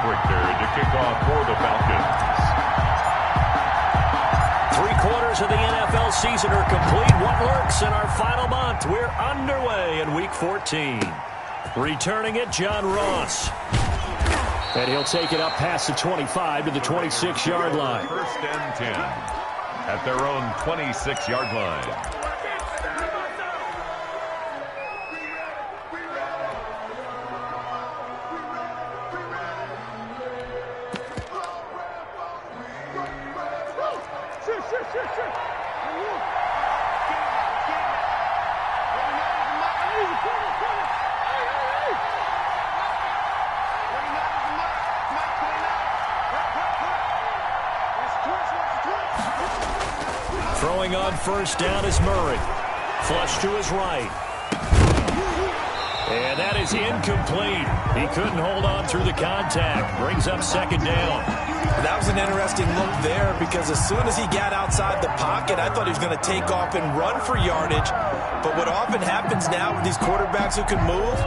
Richter to kick off for the Falcons. 3/4 of the NFL season are complete. What lurks in our final month? We're underway in Week 14. Returning it, John Ross. And he'll take it up past the 25 to the 26-yard line. 1st and 10 at their own 26-yard line. Throwing on 1st down is Murray. Flush to his right. And that is incomplete. He couldn't hold on through the contact. Brings up 2nd down. That was an interesting look there because as soon as he got outside the pocket, I thought he was going to take off and run for yardage. But what often happens now with these quarterbacks who can move,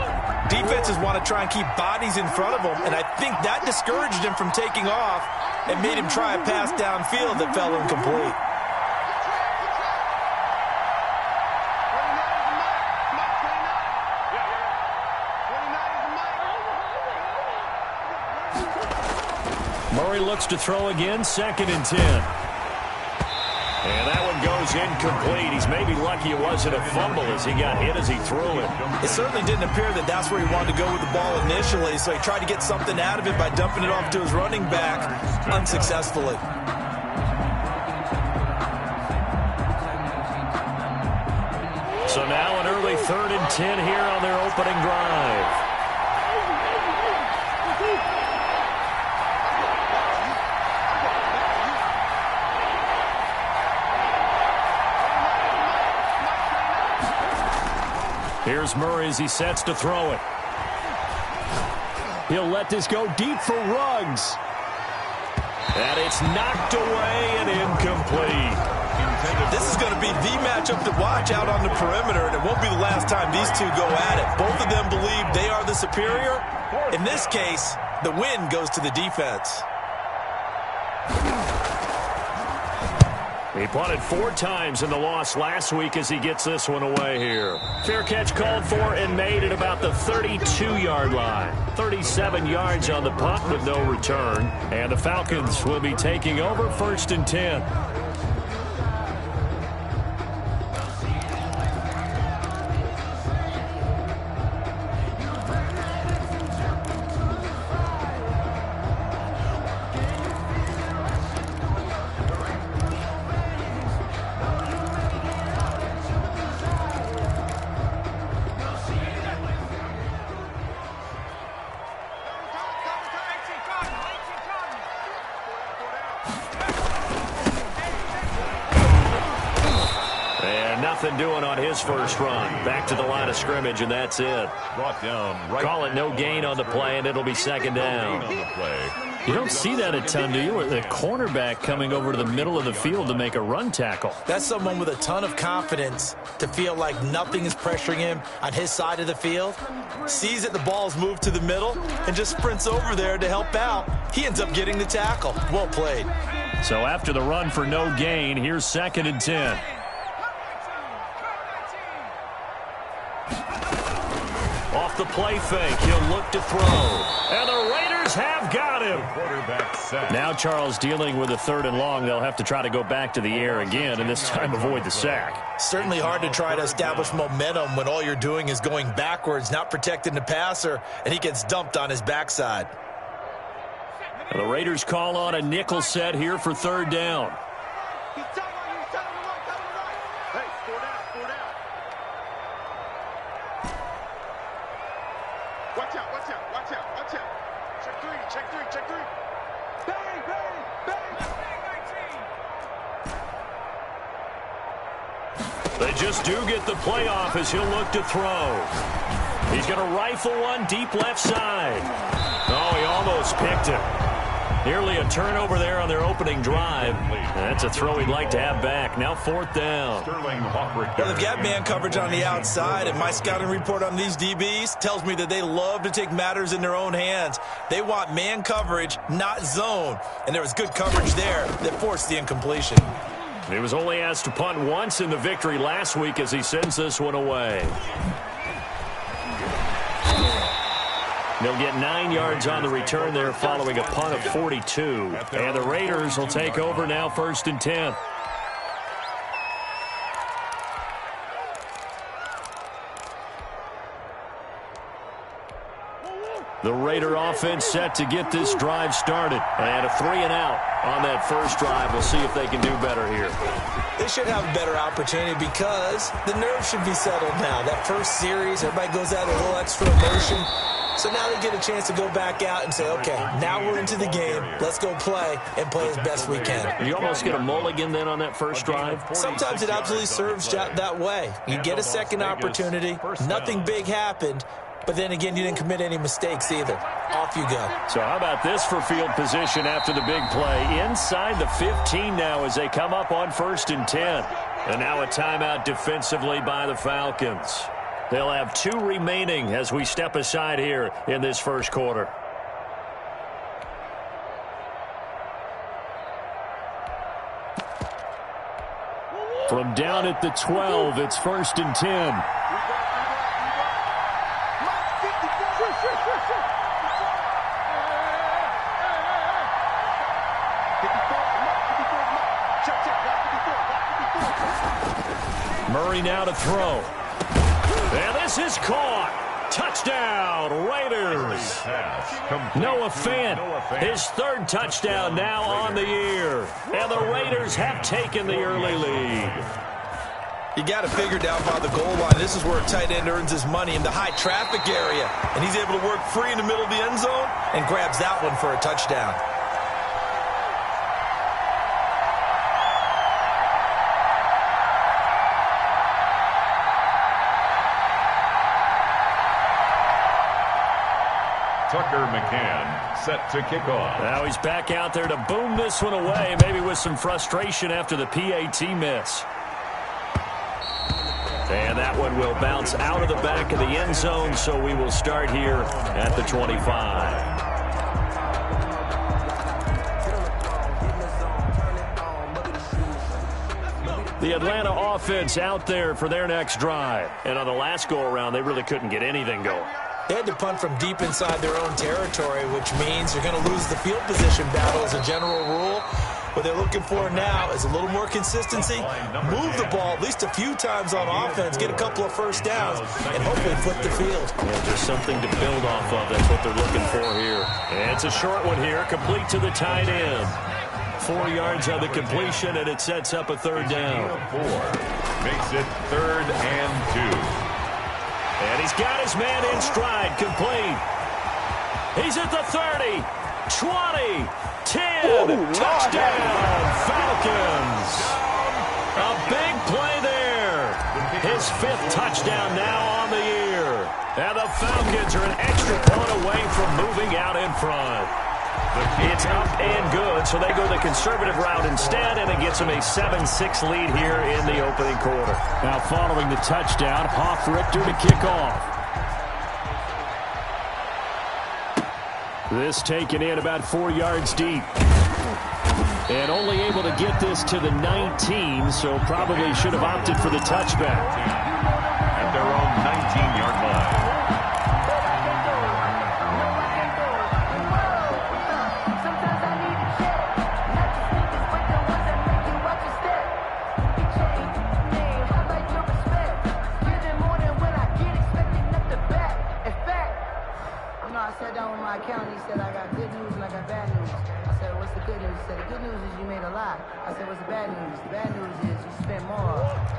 defenses want to try and keep bodies in front of them. And I think that discouraged him from taking off and made him try a pass downfield that fell incomplete. Murray looks to throw again, 2nd and 10. And that one goes incomplete. He's maybe lucky it wasn't a fumble as he got hit as he threw it. It certainly didn't appear that that's where he wanted to go with the ball initially, so he tried to get something out of it by dumping it off to his running back unsuccessfully. So now an early 3rd and 10 here on their opening drive. Here's Murray as he sets to throw it. He'll let this go deep for Ruggs. And it's knocked away and incomplete. This is going to be the matchup to watch out on the perimeter, and it won't be the last time these two go at it. Both of them believe they are the superior. In this case, the win goes to the defense. He punted 4 times in the loss last week as he gets this one away here. Fair catch called for and made at about the 32-yard line. 37 yards on the punt with no return. And the Falcons will be taking over 1st and 10. Nothing doing on his first run. Back to the line of scrimmage, and that's it. Brought down right. Call it no gain on the play, and it'll be 2nd down. You don't see that a ton, do you? With a cornerback coming over to the middle of the field to make a run tackle. That's someone with a ton of confidence to feel like nothing is pressuring him on his side of the field. Sees that the ball's moved to the middle and just sprints over there to help out. He ends up getting the tackle. Well played. So after the run for no gain, here's 2nd and 10. Off the play fake, he'll look to throw. And the Raiders have got him. Quarterback set. Now Charles dealing with a 3rd and long. They'll have to try to go back to the air again, and this time avoid the sack. Certainly hard to try to establish momentum when all you're doing is going backwards, not protecting the passer, and he gets dumped on his backside. And the Raiders call on a nickel set here for 3rd down. They just do get the playoff as he'll look to throw. He's going to rifle one deep left side. Oh, he almost picked it. Nearly a turnover there on their opening drive. That's a throw he'd like to have back. Now 4th down. Well, they've got man coverage on the outside, and my scouting report on these DBs tells me that they love to take matters in their own hands. They want man coverage, not zone. And there was good coverage there that forced the incompletion. He was only asked to punt once in the victory last week as he sends this one away. They'll get 9 yards on the return there following a punt of 42. And the Raiders will take over now 1st and 10. The Raider offense set to get this drive started. And a 3 and out on that first drive. We'll see if they can do better here. They should have a better opportunity because the nerves should be settled now. That first series, everybody goes out a little extra emotion. So now they get a chance to go back out and say, okay, now we're into the game. Let's go play and play as best we can. You almost get a mulligan then on that first drive? Sometimes it absolutely serves that way. You get a second opportunity. Nothing big happened. But then again, you didn't commit any mistakes either. Off you go. So how about this for field position after the big play? Inside the 15 now as they come up on 1st and 10. And now a timeout defensively by the Falcons. They'll have 2 remaining as we step aside here in this first quarter. From down at the 12, it's 1st and 10. Murray now to throw. And this is caught. Touchdown, Raiders. Noah Fant, his 3rd touchdown now on the year. And the Raiders have taken the early lead. You got to figure down by the goal line. This is where a tight end earns his money in the high traffic area. And he's able to work free in the middle of the end zone and grabs that one for a touchdown. Tucker McCann set to kick off. Now he's back out there to boom this one away, maybe with some frustration after the PAT miss. And that one will bounce out of the back of the end zone, so we will start here at the 25. The Atlanta offense out there for their next drive. And on the last go-around, they really couldn't get anything going. They had to punt from deep inside their own territory, which means they're going to lose the field position battle as a general rule. What they're looking for now is a little more consistency, move the ball at least a few times on offense, get a couple of first downs, and hopefully flip the field. Yeah, just something to build off of. That's what they're looking for here. And it's a short one here, complete to the tight end. 4 yards on the completion, and it sets up a 3rd down. 4 makes it 3rd and 2. And he's got his man in stride, complete. He's at the 30, 20, 10, touchdown, Falcons. A big play there. His 5th touchdown now on the year. And the Falcons are an extra point away from moving out in front. It's up and good, so they go the conservative route instead, and it gets them a 7-6 lead here in the opening quarter. Now following the touchdown, Hoff-Richter to kick off. This taken in about 4 yards deep. And only able to get this to the 19, so probably should have opted for the touchback. At their own 19-yard line.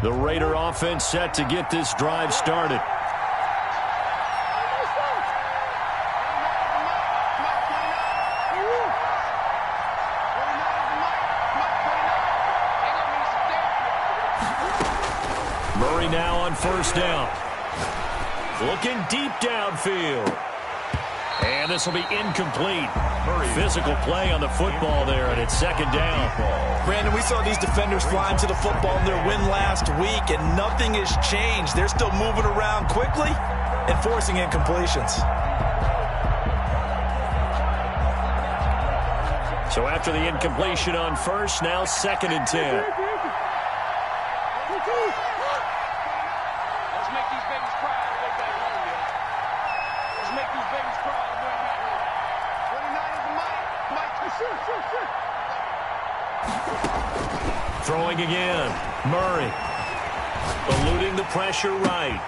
The Raider offense set to get this drive started. Murray now on 1st down. Looking deep downfield. And this will be incomplete. Physical play on the football there, and it's second down. Brandon, we saw these defenders flying to the football in their win last week, and nothing has changed. They're still moving around quickly and forcing incompletions. So after the incompletion on first, now 2nd and 10. Throwing again. Murray. Eluding the pressure right.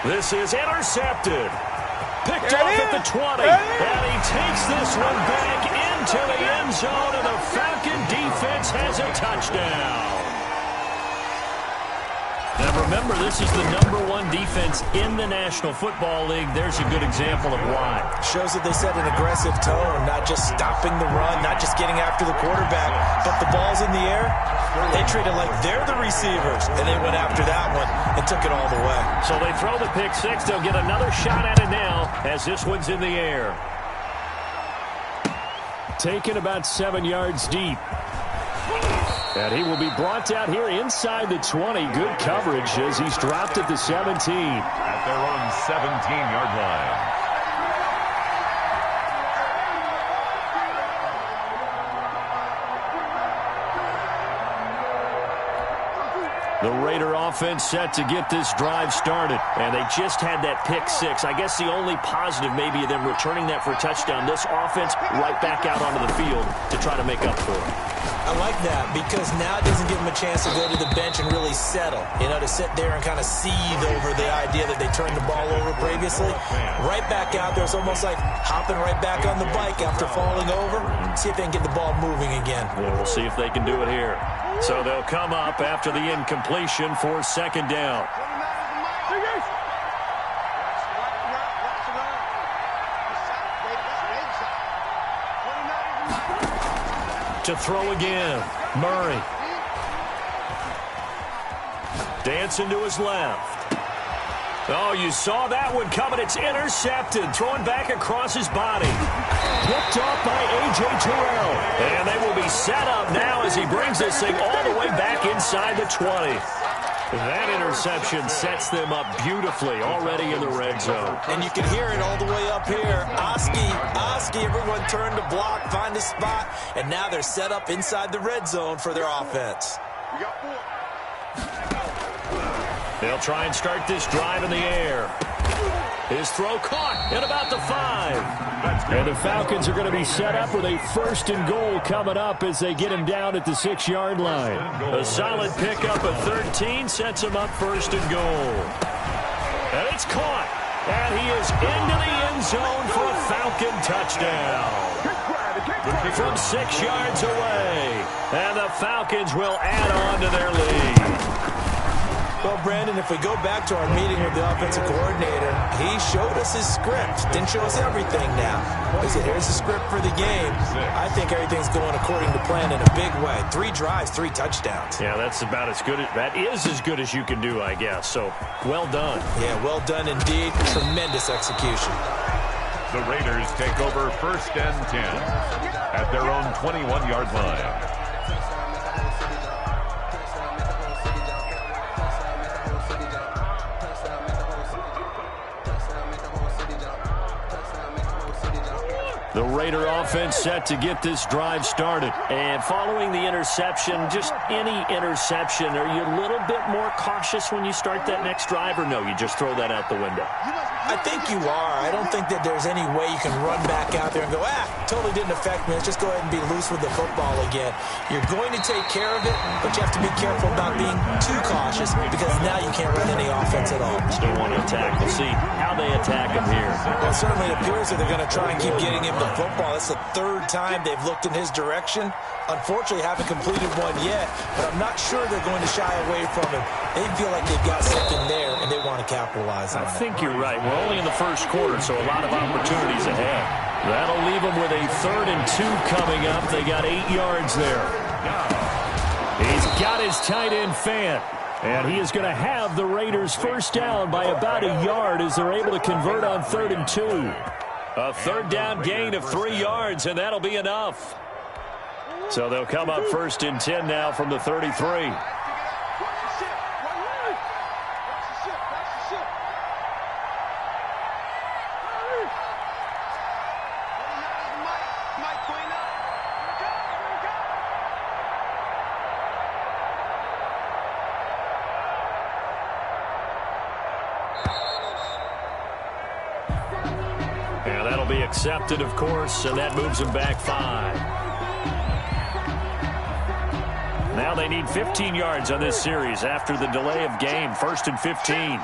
This is intercepted. Picked off at the 20. And he takes this one back into the end zone, and the Falcon defense has a touchdown. Now remember, this is the #1 defense in the National Football League. There's a good example of why. Shows that they set an aggressive tone, not just stopping the run, not just getting after the quarterback, but the ball's in the air. They treat it like they're the receivers, and they went after that one and took it all the way. So they throw the pick six. They'll get another shot at it now as this one's in the air. Taken about 7 yards deep. And he will be brought out here inside the 20. Good coverage as he's dropped at the 17. At their own 17-yard line. The Raider offense set to get this drive started. And they just had that pick six. I guess the only positive maybe of them returning that for a touchdown. This offense right back out onto the field to try to make up for it. I like that because now it doesn't give them a chance to go to the bench and really settle. You know, to sit there and kind of seethe over the idea that they turned the ball over previously. Right back out there. It's almost like hopping right back on the bike after falling over. See if they can get the ball moving again. Yeah, we'll see if they can do it here. So they'll come up after the incompletion for 2nd down. To throw again, Murray. Dancing to his left. Oh, you saw that one coming. It's intercepted. Throwing back across his body. Picked off by A.J. Terrell. And they will be set up now as he brings this thing all the way back inside the 20. That interception sets them up beautifully already in the red zone. And you can hear it all the way up here. Oski, everyone turned to block, find a spot, and now they're set up inside the red zone for their offense. They'll try and start this drive in the air. His throw caught at about the 5. And the Falcons are going to be set up with a 1st and goal coming up as they get him down at the 6-yard line. A solid pickup of 13 sets him up 1st and goal. And it's caught. And he is into the end zone for a Falcon touchdown. From 6 yards away. And the Falcons will add on to their lead. Well, Brandon, if we go back to our meeting with the offensive coordinator, he showed us his script. Didn't show us everything now. He said, here's the script for the game. I think everything's going according to plan in a big way. 3 drives, 3 touchdowns. Yeah, that's about as good. That is as good as you can do, I guess. So, well done. Yeah, well done indeed. Tremendous execution. The Raiders take over 1st and 10 at their own 21-yard line. The Raider offense set to get this drive started. And following the interception, just any interception, are you a little bit more cautious when you start that next drive, or no, you just throw that out the window? I think you are. I don't think that there's any way you can run back out there and go, totally didn't affect me. Let's just go ahead and be loose with the football again. You're going to take care of it, but you have to be careful about being too cautious because now you can't run any offense at all. Still want to attack. We'll see how they attack him here. Well, certainly it appears that they're going to try and keep getting him the football. That's the 3rd time they've looked in his direction. Unfortunately, haven't completed one yet, but I'm not sure they're going to shy away from him. They feel like they've got something there, and they want to capitalize on it. I think you're right. We're only in the 1st quarter, so a lot of opportunities ahead. That'll leave them with a 3rd and 2 coming up. They got 8 yards there. He's got his tight end Fant. And he is going to have the Raiders 1st down by about a yard as they're able to convert on 3rd and 2. A third down gain of 3 yards, and that'll be enough. So they'll come up 1st and 10 now from the 33. And that'll be accepted, of course, and that moves them back 5. Now they need 15 yards on this series after the delay of game. 1st and 15.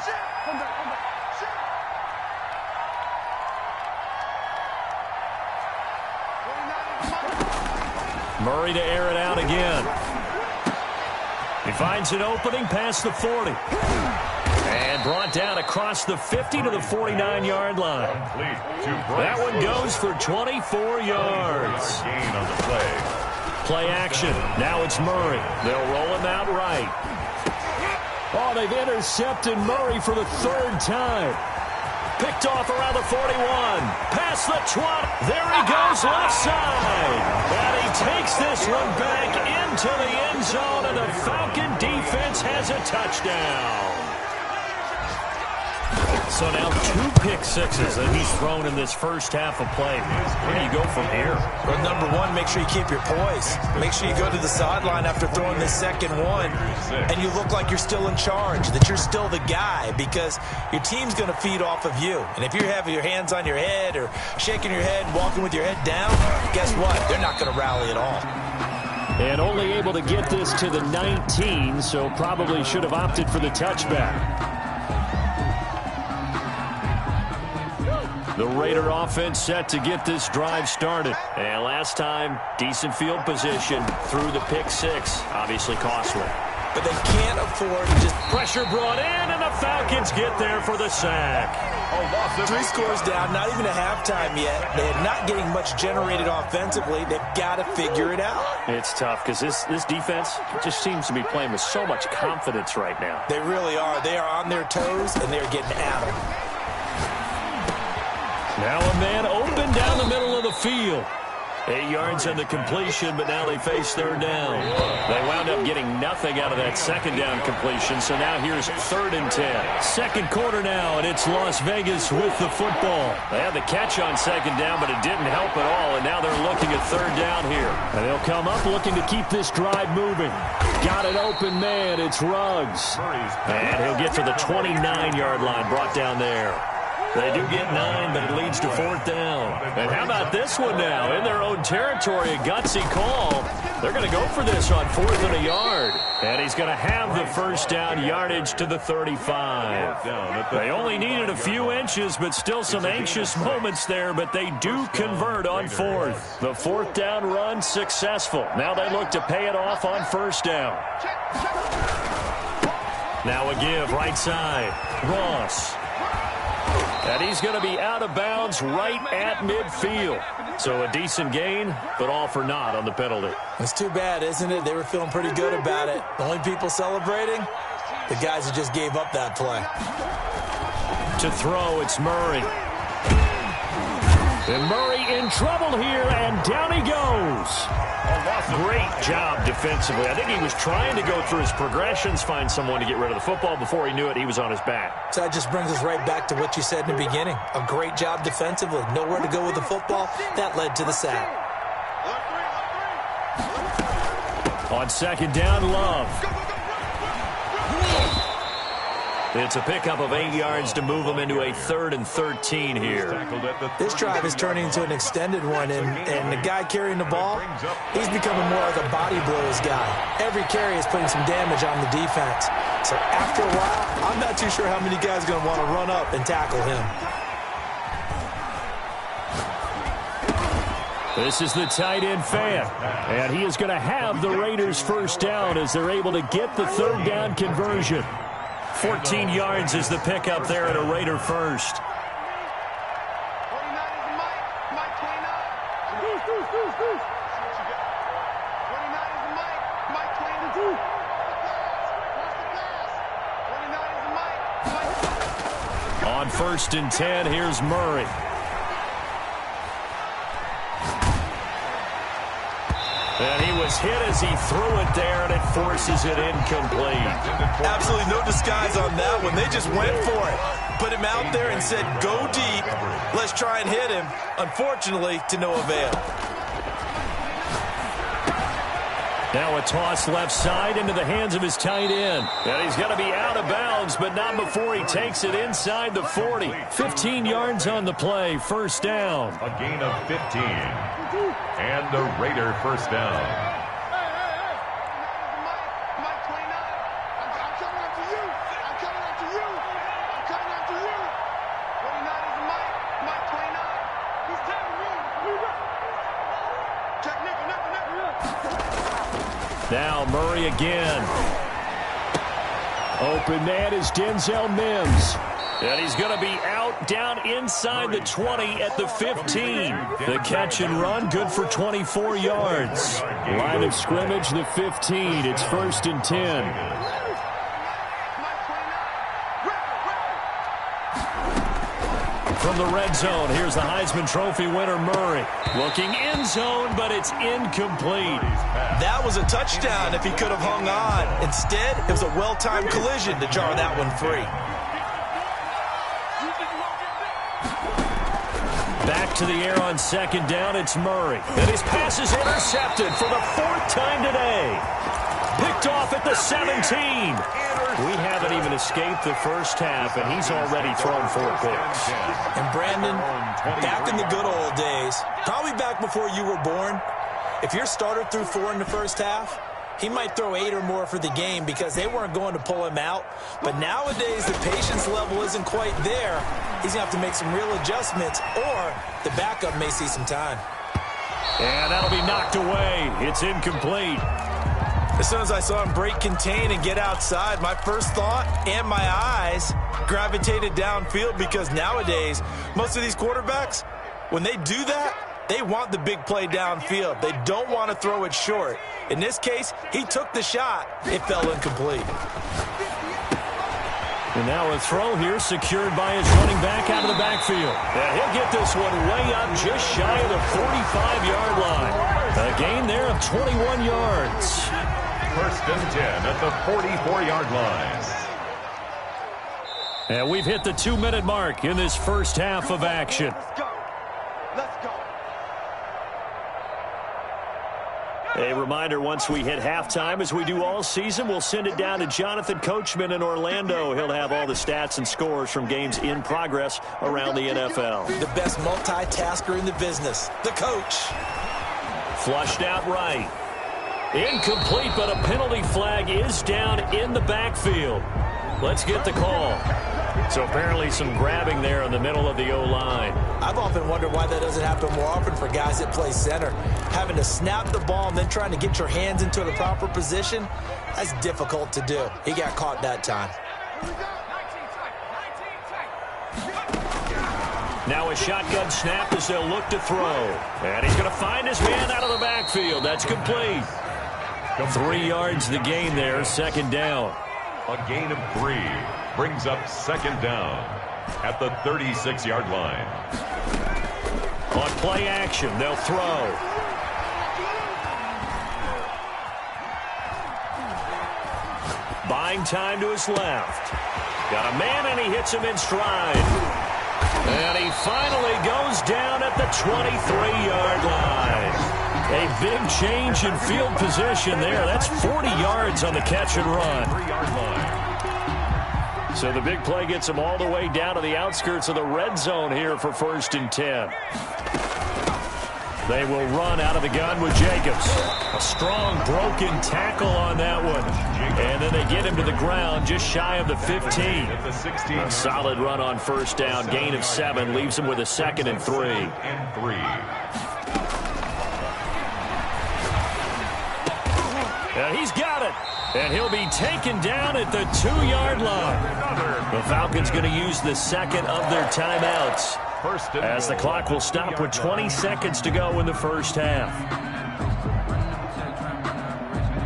Murray to air it out again. He finds an opening past the 40. And brought down across the 50 to the 49-yard line. That one goes for 24 yards. Gain on the play. Play action. Now it's Murray. They'll roll him out right. Oh, they've intercepted Murray for the 3rd time. Picked off around the 41. Past the 20. There he goes left side. And he takes this one back into the end zone, and the Falcon defense has a touchdown. So now 2 pick sixes that he's thrown in this first half of play. Where do you go from here? Well, number one, make sure you keep your poise. Make sure you go to the sideline after throwing the second one, and you look like you're still in charge, that you're still the guy, because your team's going to feed off of you. And if you're having your hands on your head or shaking your head, walking with your head down, guess what? They're not going to rally at all. And only able to get this to the 19, so probably should have opted for the touchback. The Raider offense set to get this drive started. And last time, decent field position through the pick 6. Obviously costly. But they can't afford to just... Pressure brought in, and the Falcons get there for the sack. 3 scores down, not even a halftime yet. They're not getting much generated offensively. They've got to figure it out. It's tough because this defense just seems to be playing with so much confidence right now. They really are. They are on their toes, and they're getting at them. Now a man open down the middle of the field. 8 yards on the completion, but now they face 3rd down. They wound up getting nothing out of that 2nd down completion, so now here's 3rd and 10. 2nd quarter now, and it's Las Vegas with the football. They had the catch on 2nd down, but it didn't help at all, and now they're looking at 3rd down here. And they'll come up looking to keep this drive moving. Got an open man, it's Ruggs. And he'll get to the 29-yard line, brought down there. They do get 9, but it leads to 4th down. And how about this one now? In their own territory, a gutsy call. They're going to go for this on 4th and a yard. And he's going to have the 1st down, yardage to the 35. They only needed a few inches, but still some anxious moments there, but they do convert on 4th. The 4th down run successful. Now they look to pay it off on 1st down. Now a give right side. Ross. And he's going to be out of bounds right at midfield. So a decent gain, but all for naught on the penalty. It's too bad, isn't it? They were feeling pretty good about it. The only people celebrating, the guys who just gave up that play. To throw, it's Murray. And Murray in trouble here, and down he goes. Great job defensively. I think he was trying to go through his progressions, find someone to get rid of the football. Before he knew it, he was on his back. So that just brings us right back to what you said in the beginning. A great job defensively. Nowhere to go with the football. That led to the sack. On 2nd down, Love. It's a pickup of 8 yards to move them into a 3rd and 13 here. This drive is turning into an extended one, and the guy carrying the ball, he's becoming more like a body blows guy. Every carry is putting some damage on the defense. So after a while, I'm not too sure how many guys are going to want to run up and tackle him. This is the tight end Fant, and he is going to have the Raiders 1st down as they're able to get the 3rd down conversion. 14 yards is the pickup there at a Raider 1st. On 1st and 10, here's Murray. And he was hit as he threw it there, and it forces it incomplete. Absolutely no disguise on that one. They just went for it. Put him out there and said, go deep. Let's try and hit him. Unfortunately, to no avail. Now a toss left side into the hands of his tight end. And he's going to be out of bounds, but not before he takes it inside the 40. 15 yards on the play, first down. A gain of 15. And the Raider first down. Now Murray again. Open man is Denzel Mims. And he's going to be out down inside the 20 at the 15. The catch and run good for 24 yards. Line of scrimmage, the 15. It's 1st and 10. From the red zone, here's the Heisman Trophy winner, Murray. Looking end zone, but it's incomplete. That was a touchdown if he could have hung on. Instead, it was a well-timed collision to jar that one free. Back to the air on second down, it's Murray. And his pass is intercepted for the 4th time today. Picked off at the 17. We haven't even escaped the first half, and he's already thrown 4 picks. And Brandon, back in the good old days, probably back before you were born, if your starter threw 4 in the first half, he might throw 8 or more for the game because they weren't going to pull him out. But nowadays, the patience level isn't quite there. He's going to have to make some real adjustments, or the backup may see some time. And that'll be knocked away. It's incomplete. As soon as I saw him break contain and get outside, my first thought and my eyes gravitated downfield because nowadays, most of these quarterbacks, when they do that, they want the big play downfield. They don't want to throw it short. In this case, he took the shot. It fell incomplete. And now a throw here secured by his running back out of the backfield. And he'll get this one way up just shy of the 45-yard line. A gain there of 21 yards. 1st and 10 at the 44-yard line. And we've hit the 2-minute mark in this first half of action. Let's go. A reminder, once we hit halftime, as we do all season, we'll send it down to Jonathan Coachman in Orlando. He'll have all the stats and scores from games in progress around the NFL. The best multitasker in the business, the coach. Flushed out right. Incomplete, but a penalty flag is down in the backfield. Let's get the call. So apparently some grabbing there in the middle of the O-line. I've often wondered why that doesn't happen more often for guys that play center. Having to snap the ball and then trying to get your hands into the proper position, that's difficult to do. He got caught that time. Now a shotgun snap as they'll look to throw. And he's going to find his man out of the backfield. That's complete. 3 yards the gain there, 2nd down. A gain of 3 brings up 2nd down at the 36-yard line. On play action, they'll throw. Buying time to his left. Got a man, and he hits him in stride. And he finally goes down at the 23-yard line. A big change in field position there. That's 40 yards on the catch and run. 3-yard line. So the big play gets him all the way down to the outskirts of the red zone here for 1st and 10. They will run out of the gun with Jacobs. A strong broken tackle on that one. And then they get him to the ground just shy of the 15. A solid run on 1st down. Gain of 7 leaves him with a 2nd and 3. And he's got it. And he'll be taken down at the 2-yard line. The Falcons going to use the 2nd of their timeouts, as the clock will stop with 20 seconds to go in the first half.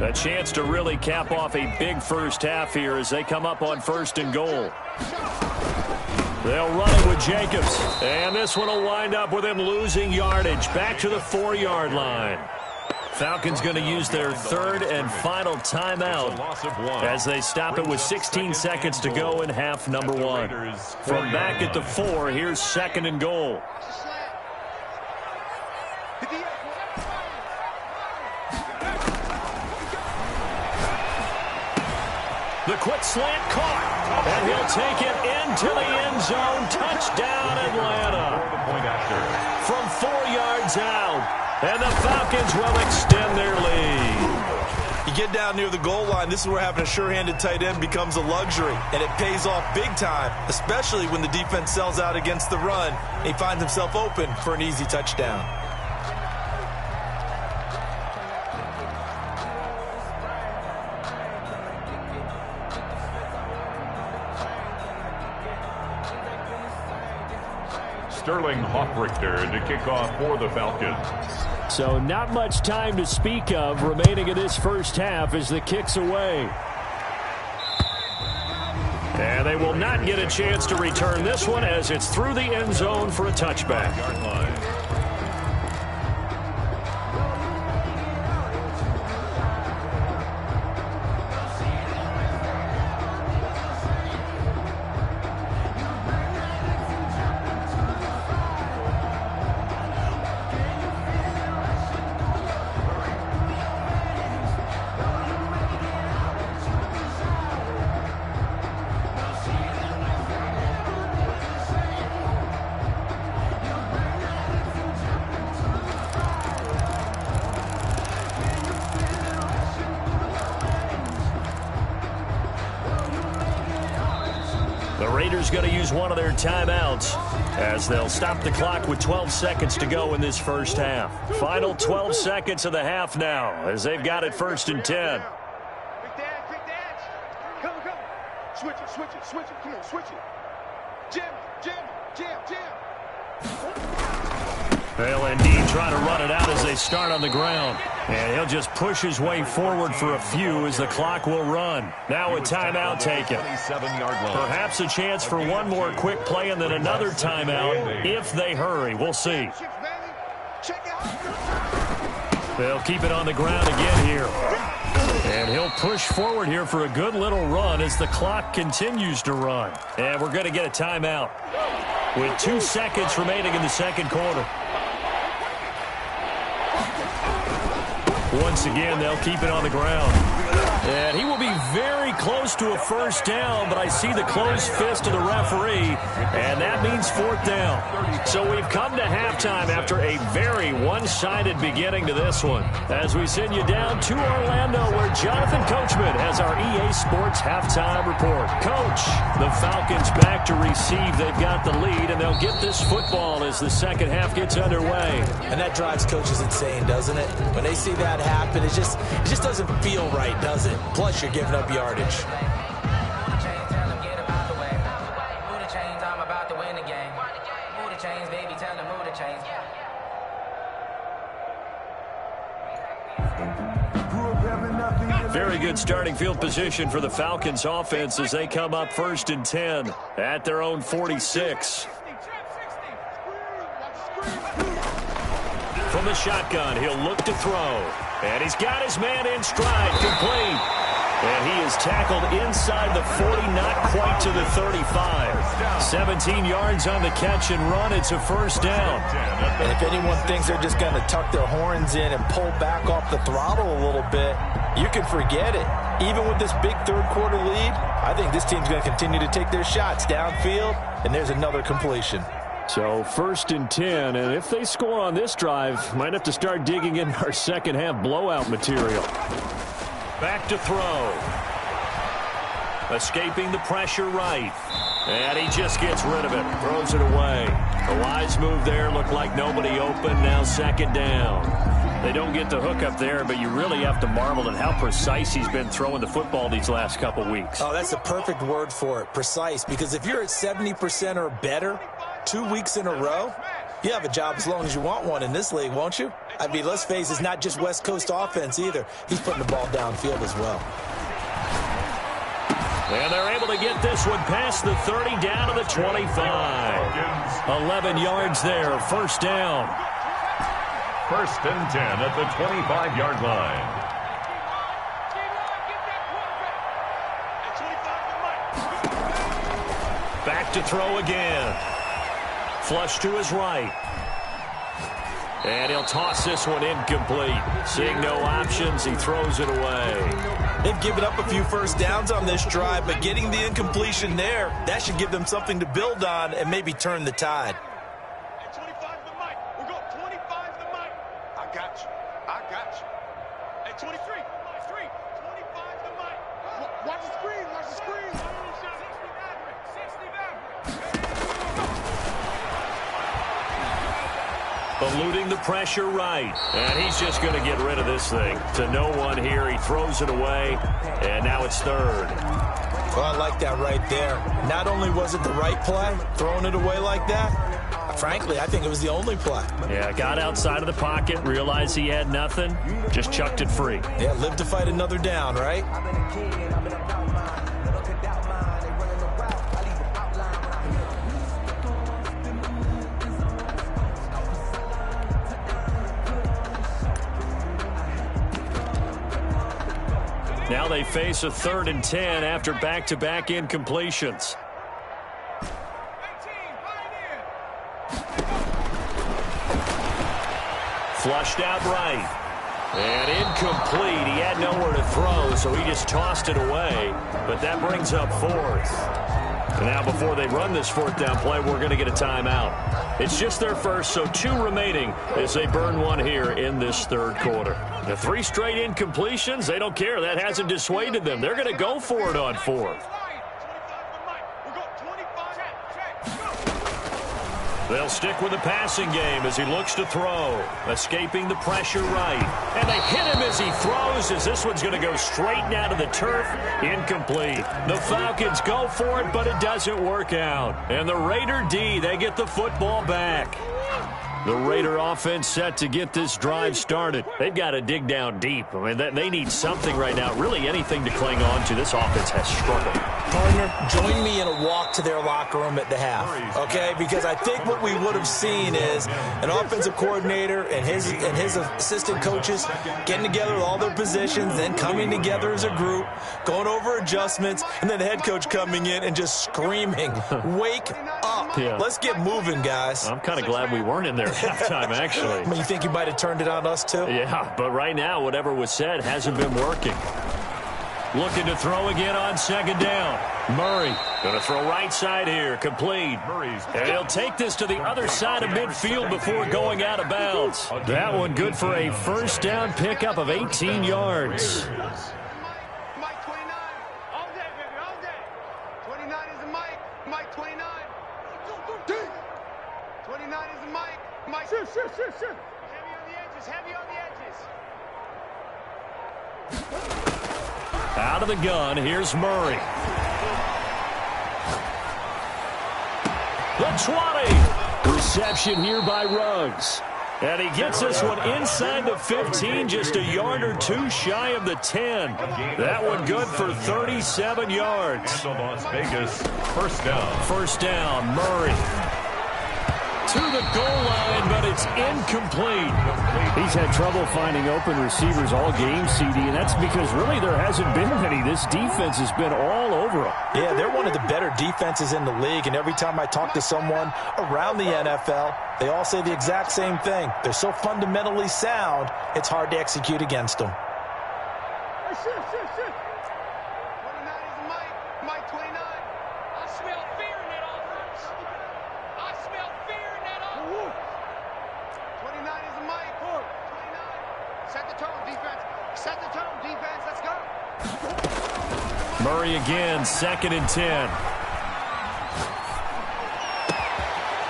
A chance to really cap off a big first half here as they come up on 1st and goal. They'll run it with Jacobs. And this one will wind up with him losing yardage back to the 4-yard line. Falcons going to use their third and final timeout as they stop it with 16 seconds to go in half number one. From back at the 4, here's 2nd and goal. The quick slant caught, and he'll take it into the end zone. Touchdown, Atlanta. From 4 yards out, and the Falcons will extend their lead. You get down near the goal line, this is where having a sure-handed tight end becomes a luxury, and it pays off big time, especially when the defense sells out against the run. He finds himself open for an easy touchdown. Sterling Hoffrichter to kick off for the Falcons. So not much time to speak of remaining in this first half as the kick's away. And they will not get a chance to return this one as it's through the end zone for a touchback. Raiders going to use one of their timeouts as they'll stop the clock with 12 seconds to go in this first half. Final 12 seconds of the half now as they've got it 1st and 10. Quick dash. Come. Switch it. Come on, switch it. Jam. They'll indeed try to run it out as they start on the ground. And he'll just push his way forward for a few as the clock will run. Now a timeout taken. Perhaps a chance for one more quick play and then another timeout if they hurry. We'll see. They'll keep it on the ground again here. And he'll push forward here for a good little run as the clock continues to run. And we're going to get a timeout with 2 seconds remaining in the second quarter. Once again, they'll keep it on the ground. And he will be very close to a first down, but I see the closed fist of the referee, and that means 4th down. So we've come to halftime after a very one-sided beginning to this one. As we send you down to Orlando, where Jonathan Coachman has our EA Sports halftime report. Coach, the Falcons back to receive. They've got the lead, and they'll get this football as the second half gets underway. And that drives coaches insane, doesn't it? When they see that happen, it just doesn't feel right, does it? Plus, you're giving up yardage. Very good starting field position for the Falcons offense as they come up 1st and 10 at their own 46. From the shotgun, he'll look to throw. And he's got his man in stride, complete. And he is tackled inside the 40, not quite to the 35. 17 yards on the catch and run. It's a first down. And if anyone thinks they're just going to tuck their horns in and pull back off the throttle a little bit, you can forget it. Even with this big third-quarter lead, I think this team's going to continue to take their shots downfield, and there's another completion. So 1st and 10, and if they score on this drive, might have to start digging in our second half blowout material. Back to throw. Escaping the pressure right. And he just gets rid of it. Throws it away. A wise move there. Looked like nobody open. Now 2nd down. They don't get the hook up there, but you really have to marvel at how precise he's been throwing the football these last couple weeks. Oh, that's the perfect word for it, precise. Because if you're at 70% or better 2 weeks in a row, you have a job as long as you want one in this league, won't you? I mean, let's face it, it's not just West Coast offense either. He's putting the ball downfield as well. And they're able to get this one past the 30 down to the 25. 11 yards there, first down. First and 10 at the 25-yard line. Back to throw again. Flush to his right. And he'll toss this one incomplete. Seeing no options, he throws it away. They've given up a few first downs on this drive, but getting the incompletion there, that should give them something to build on and maybe turn the tide. At 25 the mic. We'll go 25 the mic. I got you. I got you. At 23. 25 the mic. Watch the screen. Watch the screen. 60 Eluding the pressure right. And he's just going to get rid of this thing. To no one here. He throws it away. And now it's third. Well, I like that right there. Not only was it the right play, throwing it away like that, frankly, I think it was the only play. Yeah, got outside of the pocket, realized he had nothing, just chucked it free. Yeah, live to fight another down, right? Now they face a 3rd and 10 after back-to-back incompletions. Flushed out right. And incomplete. He had nowhere to throw, so he just tossed it away. But that brings up 4th. And now before they run this 4th down play, we're going to get a timeout. It's just their first, so 2 remaining as they burn one here in this 3rd quarter. The 3 straight incompletions, they don't care. That hasn't dissuaded them. They're going to go for it on 4th. They'll stick with the passing game as he looks to throw. Escaping the pressure right. And they hit him as he throws, as this one's going to go straight down to the turf. Incomplete. The Falcons go for it, but it doesn't work out. And the Raider D, they get the football back. The Raider offense set to get this drive started. They've got to dig down deep. I mean, they need something right now, really anything to cling on to. This offense has struggled. Partner, join me in a walk to their locker room at the half, okay? Because I think what we would have seen is an offensive coordinator and his assistant coaches getting together with all their positions, then coming together as a group, going over adjustments, and then the head coach coming in and just screaming, wake up. Yeah. Let's get moving, guys. I'm kind of glad we weren't in there at halftime, actually. I mean, you think you might have turned it on us, too? Yeah, but right now, whatever was said hasn't been working. Looking to throw again on 2nd down. Murray going to throw right side here. Complete. And he'll take this to the other side of midfield before going out of bounds. That one good for a 1st down pickup of 18 yards. Mike 29. All day, baby, all day. 29 is the Mike. Mike 29. 29 is the Mike. Mike. Shoot. Heavy on the edges. Heavy on the edges. Out of the gun, here's Murray. The 20. Reception here by Ruggs. And he gets this one inside the 15, just a yard or 2 shy of the 10. That one good for 37 yards. Las Vegas, 1st down. 1st down, Murray. To the goal line, but it's incomplete. He's had trouble finding open receivers all game, CD, and that's because really there hasn't been many. This defense has been all over him. Yeah, they're one of the better defenses in the league, and every time I talk to someone around the NFL, they all say the exact same thing. They're so fundamentally sound, it's hard to execute against them. Shoot. 29 is the Mike. Mike 29. I smell fear in that offense. I smell fear in that offense. 29 is the Mike. 29. Set the tone, defense. Set the tone, defense. Let's go. Murray again, 2nd and 10.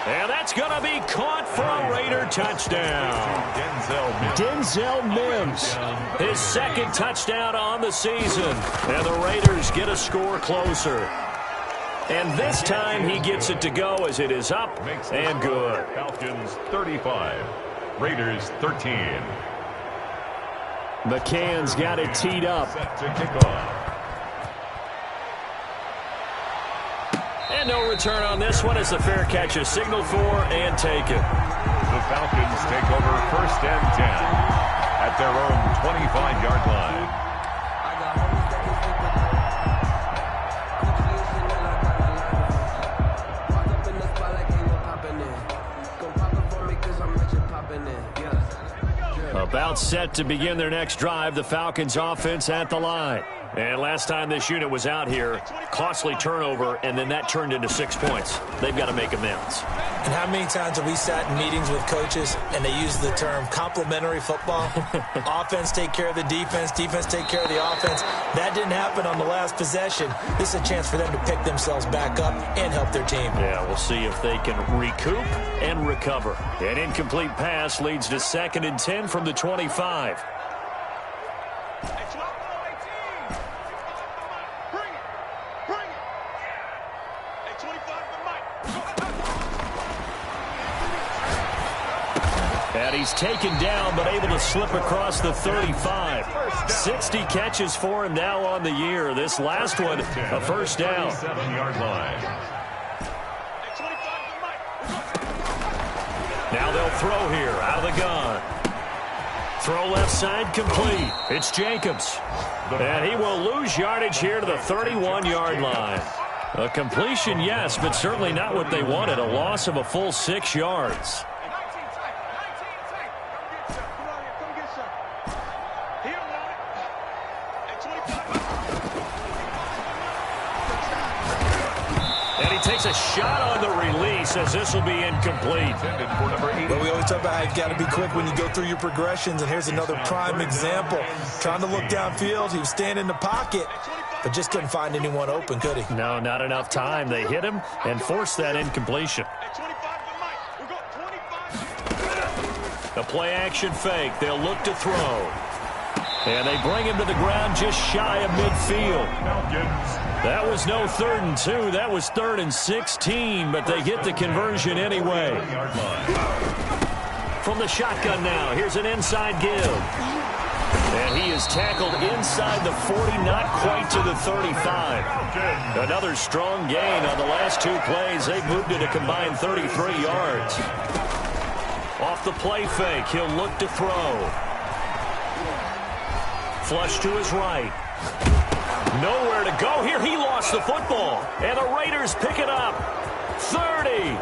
And that's going to be caught for a Raider touchdown. Denzel Mims, his 2nd touchdown on the season. And the Raiders get a score closer. And this time he gets it to go as it is up and good. Falcons 35, Raiders 13. McCann's got it teed up. Set to kick off. And no return on this one as the fair catch is signaled for and taken. The Falcons take over 1st and 10 at their own 25-yard line. About set to begin their next drive, the Falcons offense at the line. And last time this unit was out here, costly turnover, and then that turned into 6 points. They've got to make amends. And how many times have we sat in meetings with coaches and they use the term complementary football? Offense take care of the defense, defense take care of the offense. That didn't happen on the last possession. This is a chance for them to pick themselves back up and help their team. Yeah, we'll see if they can recoup and recover. An incomplete pass leads to 2nd and 10 from the 25. And he's taken down, but able to slip across the 35. 60 catches for him now on the year. This last one, a first down. 7-yard line. Now they'll throw here, out of the gun. Throw left side, complete. It's Jacobs. And he will lose yardage here to the 31-yard line. A completion, yes, but certainly not what they wanted. A loss of a full 6 yards. Takes a shot on the release as this will be incomplete. But we always talk about how you've got to be quick when you go through your progressions, and here's another prime example. Trying to look downfield, he was standing in the pocket, but just couldn't find anyone open, could he? No, not enough time. They hit him and forced that incompletion. A play-action fake. They'll look to throw. And they bring him to the ground just shy of midfield. That was no 3rd and 2. That was 3rd and 16, but they get the conversion anyway. From the shotgun now, here's an inside give. And he is tackled inside the 40, not quite to the 35. Another strong gain on the last 2 plays. They've moved it a combined 33 yards. Off the play fake, he'll look to throw. Flush to his right. Nowhere to go here. He lost the football. And the Raiders pick it up. 30,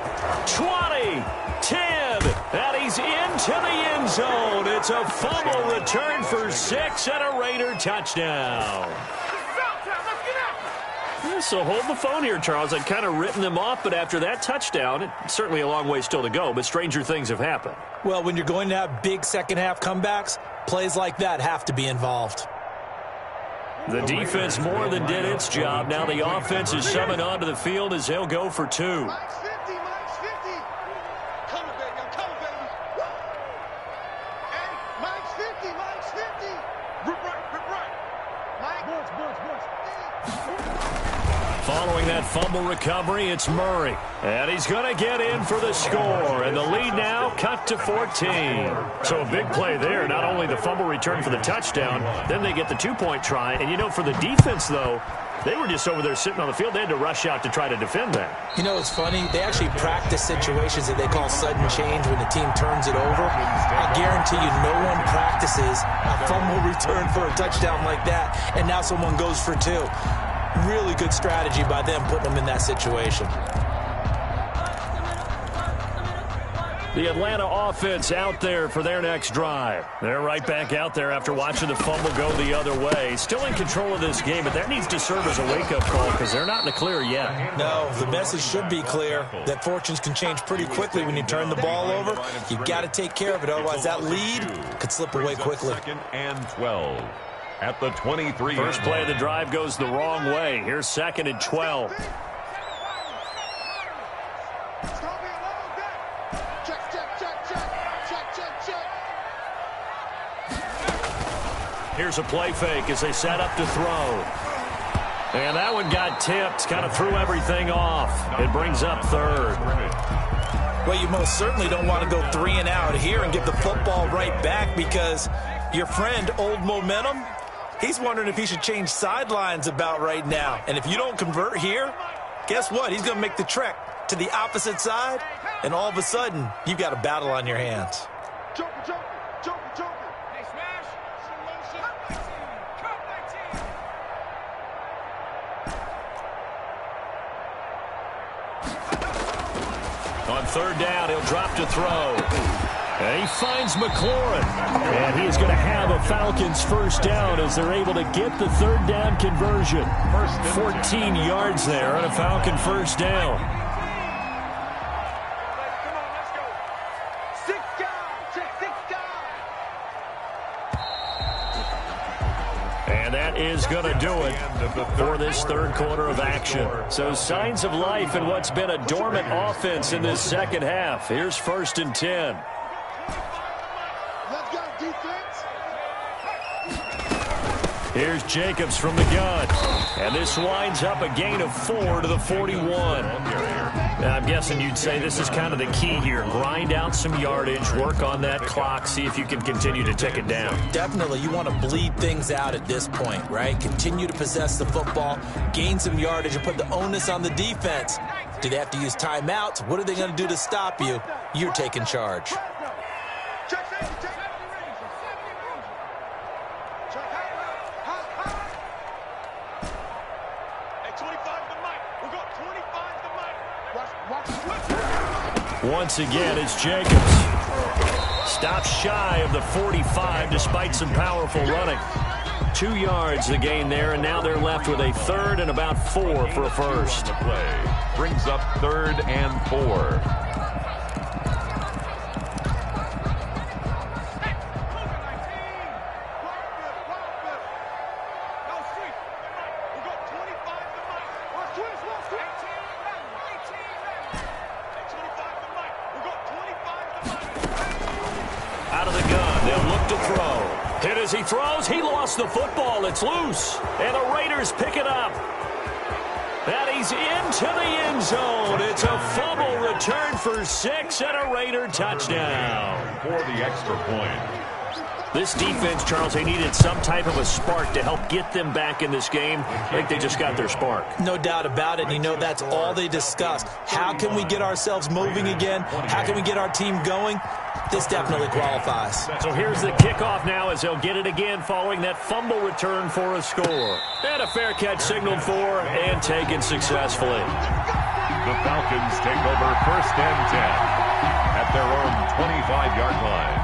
20, 10. And he's into the end zone. It's a fumble return for 6 and a Raider touchdown. So hold the phone here, Charles. I'd kind of written them off, but after that touchdown, it's certainly a long way still to go, but stranger things have happened. Well, when you're going to have big second-half comebacks, plays like that have to be involved. The defense more than did its job. Now the offense is summoned onto the field as they'll go for 2. Mike's 50, Mike's 50. Coming, baby, I'm coming, baby. Woo! Hey, Mike's 50, Mike's 50. Rip right. Mike. Boards. Following that fumble recovery, it's Murray. And he's going to get in for the score. And the lead now cut to 14. So a big play there. Not only the fumble return for the touchdown, then they get the 2-point try. And, you know, for the defense, though, they were just over there sitting on the field. They had to rush out to try to defend that. You know, it's funny. They actually practice situations that they call sudden change when the team turns it over. I guarantee you no one practices a fumble return for a touchdown like that, and now someone goes for 2. Really good strategy by them putting them in that situation. The Atlanta offense out there for their next drive. They're right back out there after watching the fumble go the other way. Still in control of this game, but that needs to serve as a wake-up call because they're not in the clear yet. No, the message should be clear that fortunes can change pretty quickly when you turn the ball over. You've got to take care of it, otherwise that lead could slip away quickly. 2nd and 12 at the 23. First play of the drive goes the wrong way. Here's 2nd and 12. Here's a play fake as they set up to throw. And that one got tipped, kind of threw everything off. It brings up 3rd. Well, you most certainly don't want to go 3 and out here and get the football right back because your friend, Old Momentum, he's wondering if he should change sidelines about right now. And if you don't convert here, guess what? He's going to make the trek to the opposite side, and all of a sudden, you've got a battle on your hands. Joker. Hey, smash. Solution. Cut 19. On third down, he'll drop to throw. And he finds McLaurin. And he is going to have a Falcons first down as they're able to get the third down conversion. 14 yards there on a Falcon first down. Come on, let's go. 6 down. Check 6 down. And that is going to do it for this third quarter of action. So signs of life in what's been a dormant offense in this second half. Here's 1st and 10. Let's go, defense. Here's Jacobs from the gun. And this winds up a gain of 4 to the 41. Now, I'm guessing you'd say this is kind of the key here. Grind out some yardage, work on that clock, see if you can continue to tick it down. Definitely, you want to bleed things out at this point, right? Continue to possess the football, gain some yardage, and put the onus on the defense. Do they have to use timeouts? What are they going to do to stop you? You're taking charge. Check 70. Check 25 to Mike. We'll go 25 to Mike. Watch the switch. Once again, it's Jacobs. Stops shy of the 45 despite some powerful running. 2 yards the gain there, and now they're left with a third and about 4 for a first. On the play. Brings up 3rd and 4. Out of the gun, they'll look to throw. Hit as he throws, he lost the football, it's loose. And the Raiders pick it up. And he's into the end zone. It's a fumble return for 6 and a Raider touchdown. For the extra point. This defense, Charles, they needed some type of a spark to help get them back in this game. I think they just got their spark. No doubt about it. You know, that's all they discussed. How can we get ourselves moving again? How can we get our team going? This definitely qualifies. So here's the kickoff now as they'll get it again following that fumble return for a score. And a fair catch signaled for and taken successfully. The Falcons take over 1st and 10 at their own 25-yard line.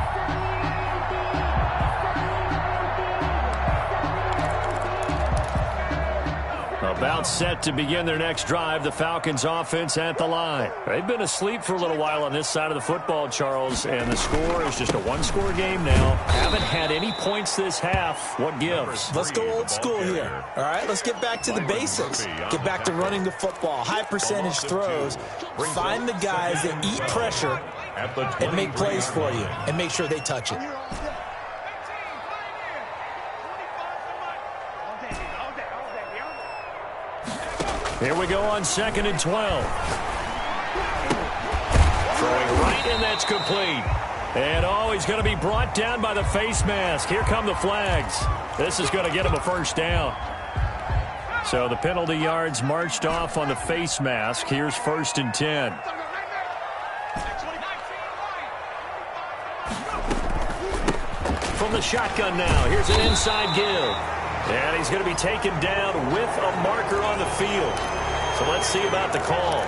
About set to begin their next drive, the Falcons offense at the line. They've been asleep for a little while on this side of the football, Charles, and the score is just a one-score game now. Haven't had any points this half. What gives? Let's go old school here. All right, let's get back to the basics. Get back to running the football, high percentage throws. Find the guys that eat pressure and make plays for you and make sure they touch it. Here we go on 2nd and 12. Throwing right, and that's complete. And he's going to be brought down by the face mask. Here come the flags. This is going to get him a first down. So the penalty yards marched off on the face mask. Here's 1st and 10. From the shotgun now, here's an inside give. And he's going to be taken down with a marker on the field. So let's see about the call.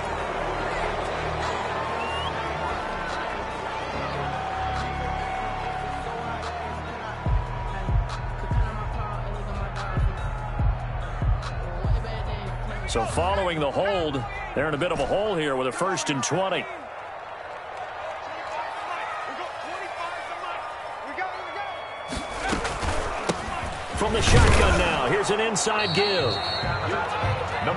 So following the hold, they're in a bit of a hole here with a 1st and 20. From the shotgun now, here's an inside give.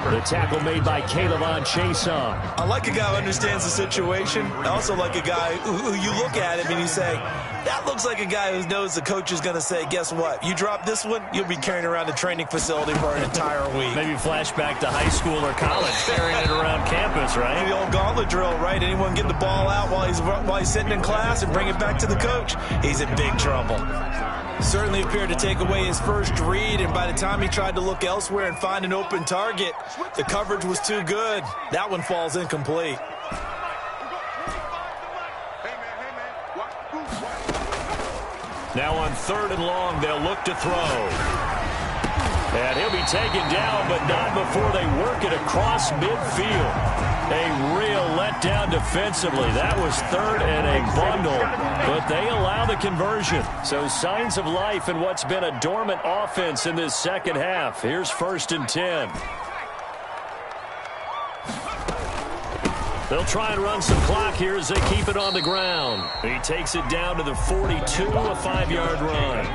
The tackle made by K'Lavon Chaisson. I like a guy who understands the situation. I also like a guy who you look at him and you say, that looks like a guy who knows the coach is going to say, guess what? You drop this one, you'll be carrying around the training facility for an entire week. Maybe flashback to high school or college, carrying it around campus, right? The old gauntlet drill, right? Anyone get the ball out while he's sitting in class and bring it back to the coach? He's in big trouble. Certainly appeared to take away his first read, and by the time he tried to look elsewhere and find an open target, the coverage was too good. That one falls incomplete. Now on 3rd and long, they'll look to throw. And he'll be taken down, but not before they work it across midfield. A real letdown defensively. That was 3rd and a bundle, but they allow the conversion. So signs of life in what's been a dormant offense in this second half. Here's 1st and 10. They'll try and run some clock here as they keep it on the ground. He takes it down to the 42, a 5-yard run.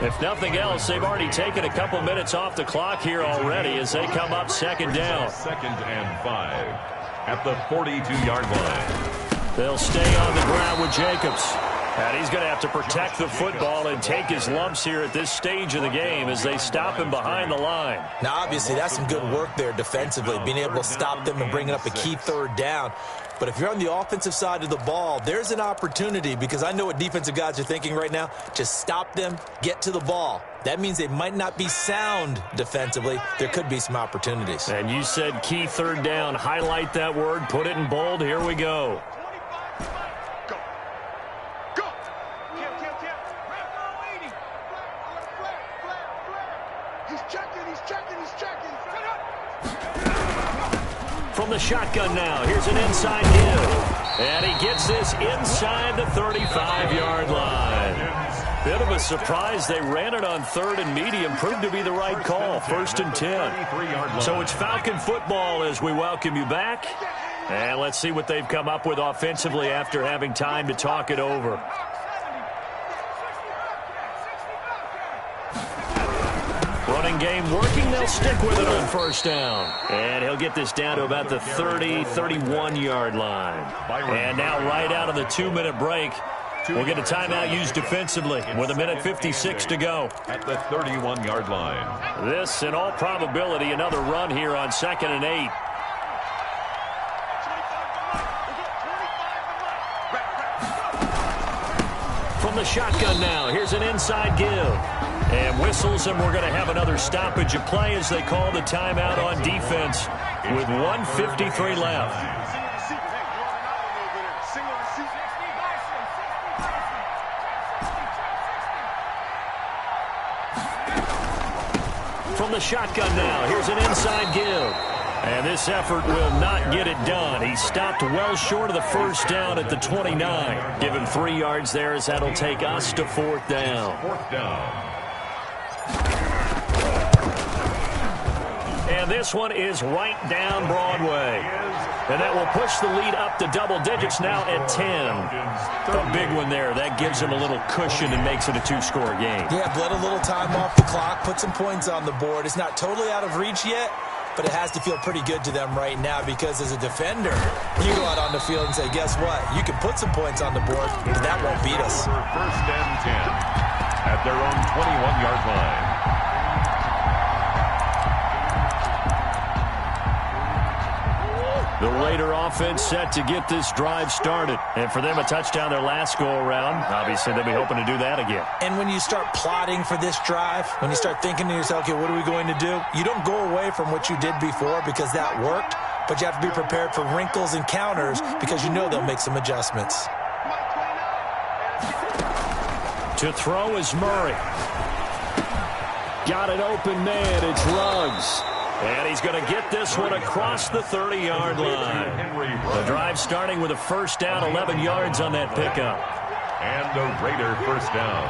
If nothing else, they've already taken a couple minutes off the clock here already as they come up 2nd down. 2nd and 5 at the 42-yard line. They'll stay on the ground with Jacobs. And he's going to have to protect the football and take his lumps here at this stage of the game as they stop him behind the line. Now, obviously, that's some good work there defensively, being able to stop them and bringing up a key 3rd down. But if you're on the offensive side of the ball, there's an opportunity, because I know what defensive guys are thinking right now. Just stop them, get to the ball. That means they might not be sound defensively. There could be some opportunities. And you said key 3rd down. Highlight that word. Put it in bold. Here we go. From the shotgun now, here's an inside give. And he gets this inside the 35-yard line. Bit of a surprise. They ran it on 3rd and medium. Proved to be the right call. 1st and 10. So it's Falcon football as we welcome you back. And let's see what they've come up with offensively after having time to talk it over. Running game working. They'll stick with it on 1st down. And he'll get this down to about the 30, 31-yard line. And now right out of the 2-minute break, we'll get a timeout used defensively with 1:56 to go. At the 31-yard line. This, in all probability, another run here on 2nd and 8. From the shotgun now, here's an inside give. And whistles, and we're going to have another stoppage of play as they call the timeout on defense with 1:53 left. From the shotgun now, here's an inside give. And this effort will not get it done. He stopped well short of the 1st down at the 29. Give him 3 yards there as that'll take us to 4th down. 4th down. And this one is right down Broadway. And that will push the lead up to double digits now at 10. A big one there. That gives him a little cushion and makes it a 2-score game. Yeah, bled a little time off the clock, put some points on the board. It's not totally out of reach yet, but it has to feel pretty good to them right now, because as a defender, you go out on the field and say, guess what? You can put some points on the board, but that won't beat us. 1st and 10 at their own 21-yard line. The Raider offense set to get this drive started. And for them, a touchdown their last go-around. Obviously, they'll be hoping to do that again. And when you start plotting for this drive, when you start thinking to yourself, okay, what are we going to do? You don't go away from what you did before because that worked, but you have to be prepared for wrinkles and counters because you know they'll make some adjustments. To throw is Murray. Got an open man. It's Ruggs. And he's going to get this one across the 30-yard line. The drive starting with a 1st down, 11 yards on that pickup. And the Raider 1st down.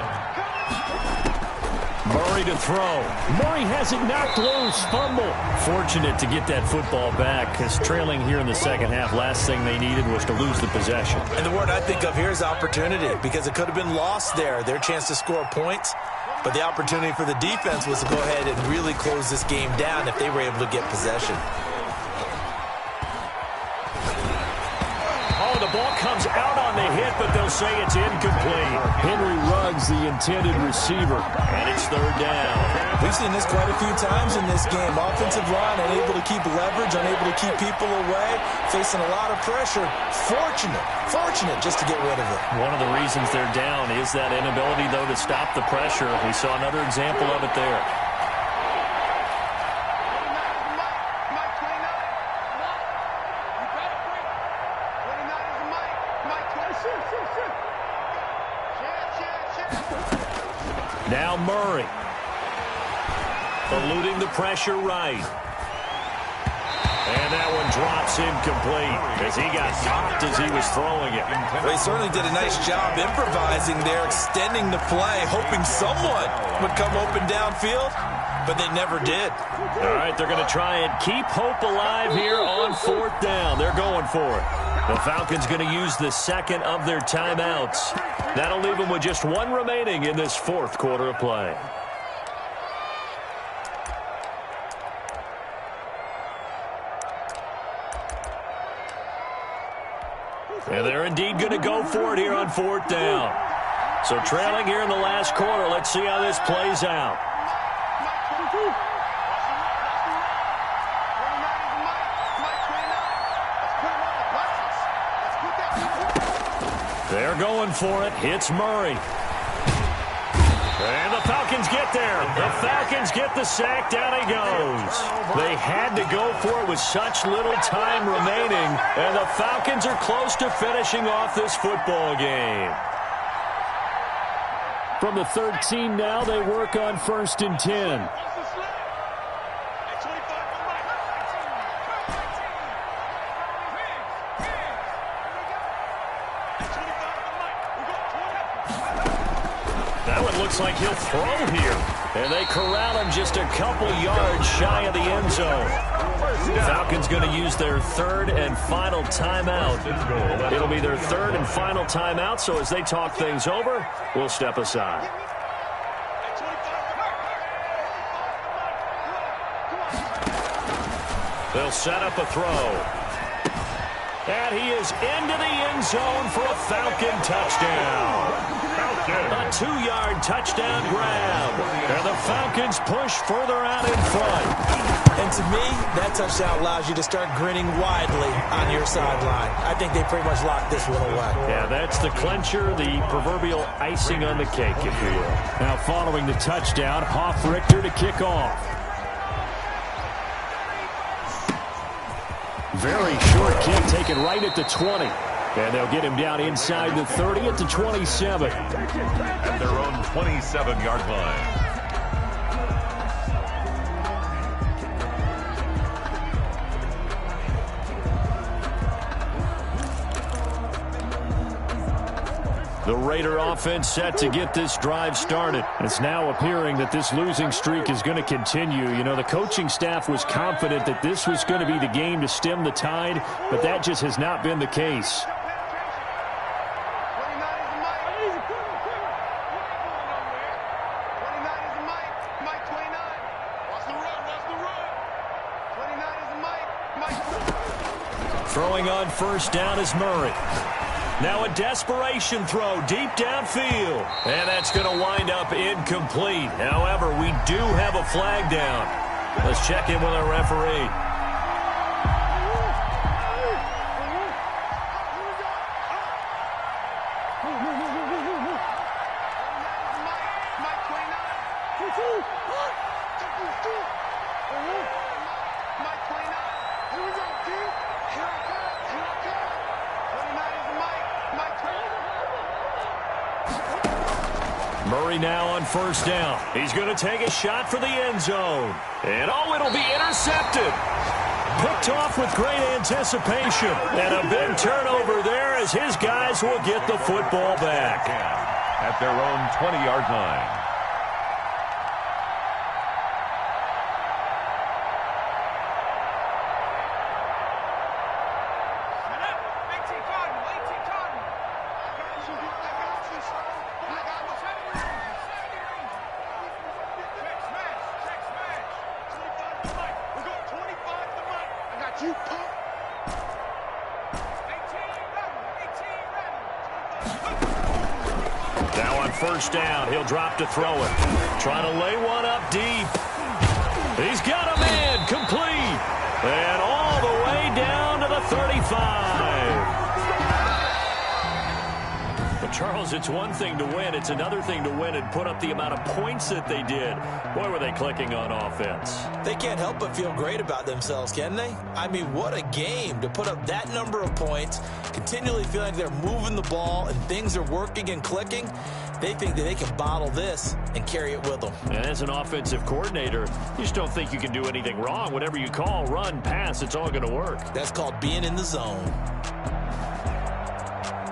Murray to throw. Murray has it knocked loose. Fumble. Fortunate to get that football back, because trailing here in the second half, last thing they needed was to lose the possession. And the word I think of here is opportunity, because it could have been lost there. Their chance to score points. But the opportunity for the defense was to go ahead and really close this game down if they were able to get possession. Oh, the ball comes out on the hit, but they'll say it's incomplete. Henry Ruggs, the intended receiver. And it's third down. We've seen this quite a few times in this game. Offensive line unable to keep leverage, unable to keep people away, facing a lot of pressure. Fortunate just to get rid of it. One of the reasons they're down is that inability, though, to stop the pressure. We saw another example of it there. Now Murray. Eluding the pressure right. And that one drops incomplete as he got knocked as he was throwing it. They certainly did a nice job improvising there, extending the play, hoping someone would come open downfield, but they never did. All right, they're going to try and keep hope alive here on fourth down. They're going for it. The Falcons going to use the second of their timeouts. That'll leave them with just one remaining in this fourth quarter of play. And they're indeed going to go for it here on fourth down. So trailing here in the last quarter, let's see how this plays out. They're going for it. It's Murray. And the Falcons get there. The Falcons get the sack. Down he goes. They had to go for it with such little time remaining. And the Falcons are close to finishing off this football game. From the 13 now, they work on 1st and 10. Looks like he'll throw here. And they corral him just a couple yards shy of the end zone. Falcons going to use their third and final timeout. It'll be their third and final timeout, so as they talk things over, we'll step aside. They'll set up a throw. And he is into the end zone for a Falcon touchdown. A 2-yard touchdown grab. And the Falcons push further out in front. And to me, that touchdown allows you to start grinning widely on your sideline. I think they pretty much locked this one away. Yeah, that's the clincher, the proverbial icing on the cake, if you will. Now following the touchdown, Hoff-Richter to kick off. Very short kick taken right at the 20. And they'll get him down inside the 30 at the 27. At their own 27-yard line. The Raider offense set to get this drive started. It's now appearing that this losing streak is going to continue. You know, the coaching staff was confident that this was going to be the game to stem the tide, but that just has not been the case. Throwing on first down is Murray. Now a desperation throw deep downfield. And that's going to wind up incomplete. However, we do have a flag down. Let's check in with our referee. Murray now on first down. He's going to take a shot for the end zone. And oh, it'll be intercepted. Picked off with great anticipation. And a big turnover there as his guys will get the football back. At their own 20-yard line. Now on first down, he'll drop to throw it. Trying to lay one up deep. He's got a man, complete. And all the way down to the 35. But Charles, it's one thing to win. It's another thing to win and put up the amount of points that they did. Boy, were they clicking on offense. They can't help but feel great about themselves, can they? I mean, what a game to put up that number of points, continually feel like they're moving the ball and things are working and clicking. They think that they can bottle this and carry it with them. And as an offensive coordinator, you just don't think you can do anything wrong. Whatever you call, run, pass, it's all going to work. That's called being in the zone.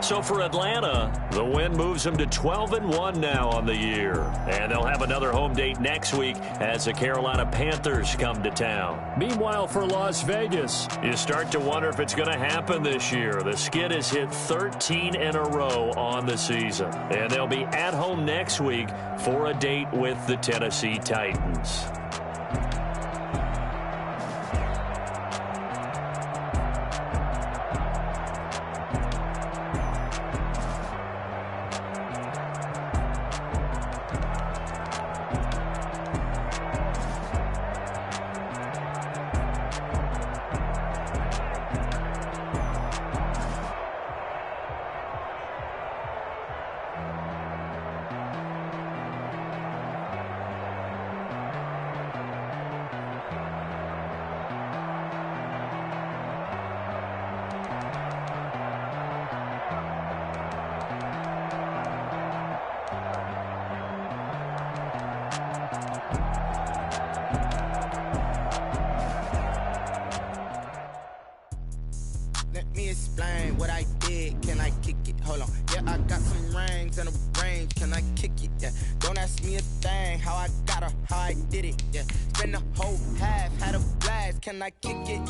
So for Atlanta, the win moves them to 12-1 now on the year. And they'll have another home date next week as the Carolina Panthers come to town. Meanwhile, for Las Vegas, you start to wonder if it's going to happen this year. The Skid has hit 13 in a row on the season. And they'll be at home next week for a date with the Tennessee Titans. Can I kick it?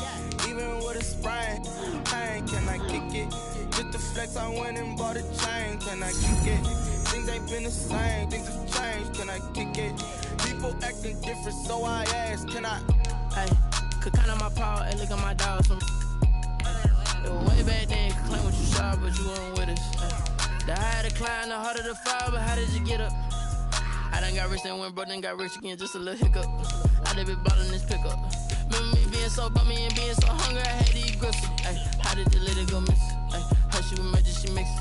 Even with a sprain, pain, can I kick it? Just to flex, I went and bought a chain. Can I kick it? Things ain't been the same, things have changed. Can I kick it? People acting different, so I asked, can I? Hey, could count on my power, and look at my dogs. It was way back then, could claim what you saw, but you weren't with us. The higher the climb, the harder the fall, but how did you get up? I done got rich and went broke, then got rich again, just a little hiccup. I done been ballin' this pickup. Remember me being so bummy and being so hungry, I had to eat grits. Ay, how did you let it go miss? Ay, how she was magic, she mixed.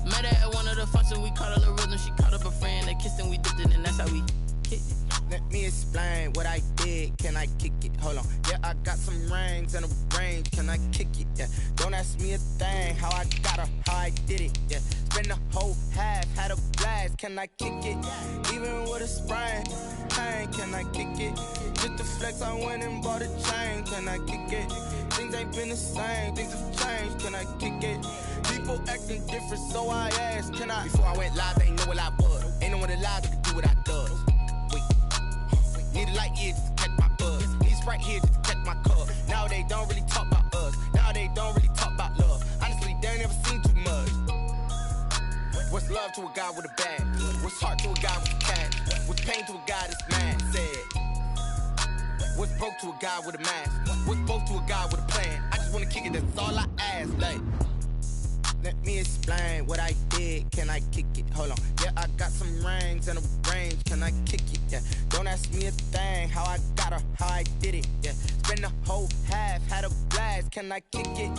Met her at one of the functions, we caught a little rhythm. She caught up a friend, they kissed and we dipped it, and that's how we kicked it. Let me explain what I did. Can I kick it? Hold on. Yeah, I got some rings and a range. Can I kick it? Yeah. Don't ask me a thing. How I got her, how I did it. Yeah. Spend the whole half, had a blast. Can I kick it? Even with a sprain, pain. Can I kick it? Just to flex, I went and bought a chain. Can I kick it? Things ain't been the same. Things have changed. Can I kick it? People acting different, so I asked, can I? Before I went live, they ain't know what I was. Ain't no one alive that could do what I does. Need a light here just to catch my buzz. Need Sprite here just to catch my cup. Now they don't really talk about us. Now they don't really talk about love. Honestly, they ain't never seen too much. What's love to a guy with a bag? What's heart to a guy with a cash? What's pain to a guy that's mad? Said. What's broke to a guy with a mask? What's broke to a guy with a plan? I just wanna kick it, that's all I ask. Like, let me explain what I did. Can I kick it? Hold on. Yeah, I got some rings and a range. Can I kick it? Yeah. Don't ask me a thing. How I got her, how I did it. Yeah. Spend the whole half, had a blast. Can I kick it?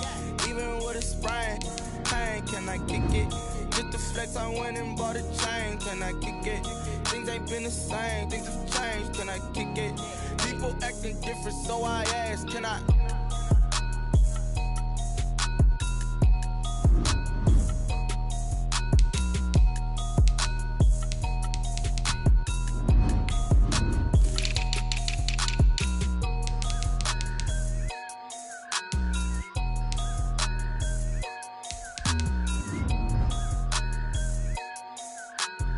Even with a sprain, pain. Can I kick it? Just to flex, I went and bought a chain. Can I kick it? Things ain't been the same. Things have changed. Can I kick it? People acting different, so I asked, can I?